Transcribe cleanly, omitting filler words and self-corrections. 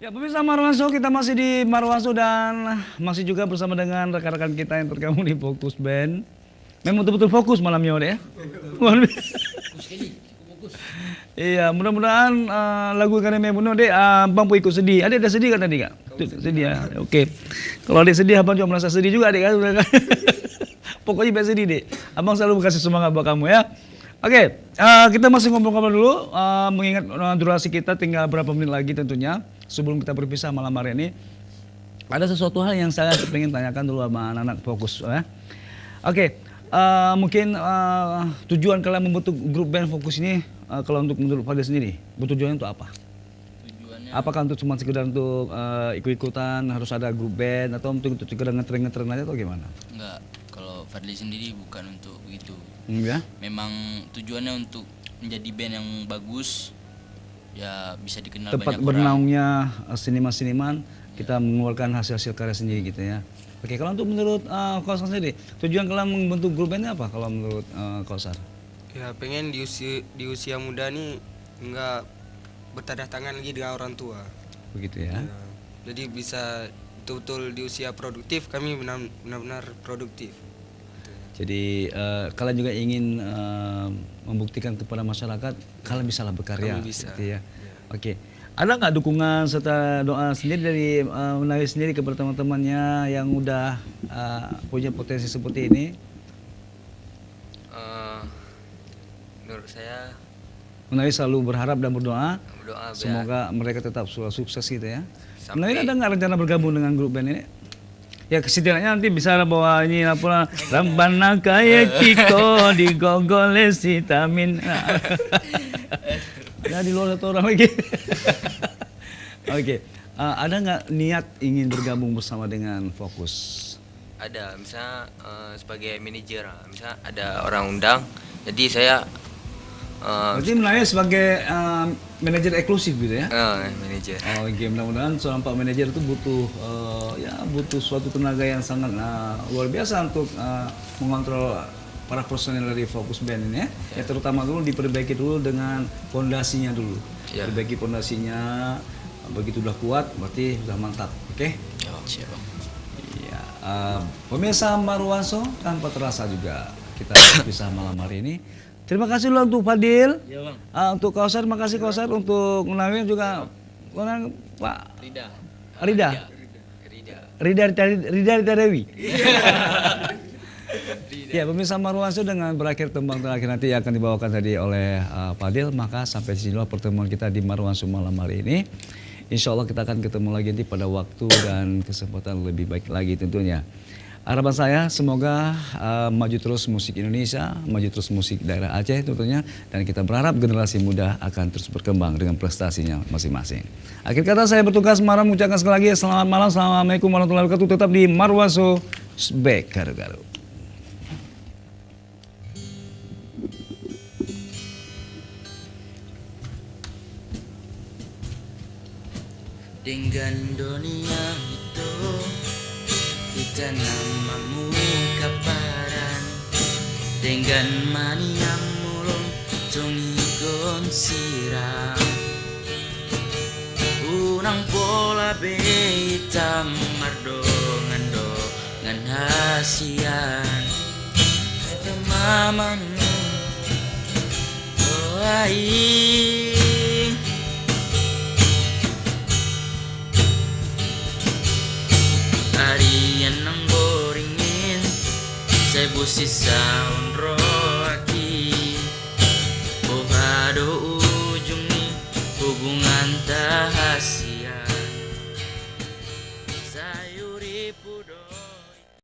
Ya, pemirsa Marwanso, kita masih di Marwanso dan masih juga bersama dengan rekan-rekan kita yang tergabung di Fokus Band. Memang betul-betul fokus malam ini ya. Iya, mudah-mudahan lagu Akademi Bunuh dek Bang pun ikut sedih. Ada sedih kan tadi kak? Sedih ya. Oke. Kalau ada sedih abang juga merasa sedih juga dek kan. Pokoknya biar sedih dek. Abang selalu kasih semangat buat kamu ya. Oke, kita masih ngobrol-ngobrol dulu, mengingat durasi kita tinggal berapa menit lagi tentunya sebelum kita berpisah malam hari ini. Ada sesuatu hal yang saya ingin tanyakan dulu sama anak-anak Fokus ya. Oke, mungkin tujuan kalian membentuk grup band Fokus ini kalau untuk menurut Fadil sendiri, tujuannya untuk apa? Tujuannya? Apakah untuk cuma sekedar untuk ikut-ikutan harus ada grup band atau untuk sekedar ngetren-ngetren aja atau gimana? Enggak, kalau Fadli sendiri bukan untuk begitu. Ya? Memang tujuannya untuk menjadi band yang bagus, ya bisa dikenal tempat banyak bernaungnya seniman-seniman, kita mengeluarkan hasil-hasil karya sendiri gitu ya. Oke, kalau untuk menurut Kausar sendiri, tujuan kalian membentuk grup bandnya apa kalau menurut Kausar? Ya pengen di usia muda nih nggak bertanda tangan lagi dengan orang tua. Begitu ya. Ya, jadi bisa betul-betul di usia produktif, kami benar-benar produktif. Jadi kalian juga ingin membuktikan kepada masyarakat kalian bisa lah berkarya, Kami bisa. gitu ya. Oke, ada nggak dukungan serta doa sendiri dari Menawi sendiri kepada teman-temannya yang udah punya potensi seperti ini? Menurut saya Menawi selalu berharap dan berdoa berdoa semoga mereka tetap sukses gitu ya. Sampai- Menawi ada nggak rencana bergabung dengan grup band ini? Ya setidaknya nanti bisa bawa ini apa Rabbana kaya kiko digogole vitamin. Ya di luar satu orang lagi. Oke, ada nggak niat ingin bergabung bersama dengan Fokus? ada misalnya sebagai manajer, misalnya ada orang undang, jadi saya Berarti Menawi sebagai manajer eksklusif gitu ya? manajer. Oh, oke, mudah-mudahan seorang Pak Manajer itu butuh butuh suatu tenaga yang sangat luar biasa untuk mengontrol para personel dari Fokus Band ini ya. Ya terutama dulu diperbaiki dulu dengan fondasinya dulu. Ya. Perbaiki fondasinya, begitu udah kuat berarti udah mantap. Oke? Ya, siap Bang. Iya. Pemirsa Marwanso, tanpa terasa juga kita bisa malam hari ini. Terima kasih dulu untuk Fadil. Iya Bang. Untuk Kausar, makasih Kausar. Untuk Menawi juga Pak Rida. Rida. Rida Dewi. Ya, pemirsa Marwanso, dengan berakhir tembang terakhir nanti akan dibawakan tadi oleh Fadil, maka sampai sini pertemuan kita di Marwanso malam hari ini. Insya Allah kita akan ketemu lagi nanti pada waktu dan kesempatan lebih baik lagi tentunya. Harapan saya semoga maju terus musik Indonesia, maju terus musik daerah Aceh tentunya, dan kita berharap generasi muda akan terus berkembang dengan prestasinya masing-masing. Akhir kata saya bertugas mengucapkan sekali lagi selamat malam, assalamualaikum warahmatullahi wabarakatuh. Tetap di Marwanso Back Garu-Garu. Dengan dunia itu kita namamu kaparan, dengan mania mulung tungigon siram, unang pola behitam mardongan dongan hasian mamanu oh aing. Harian nang boringin, saya busi sa unro.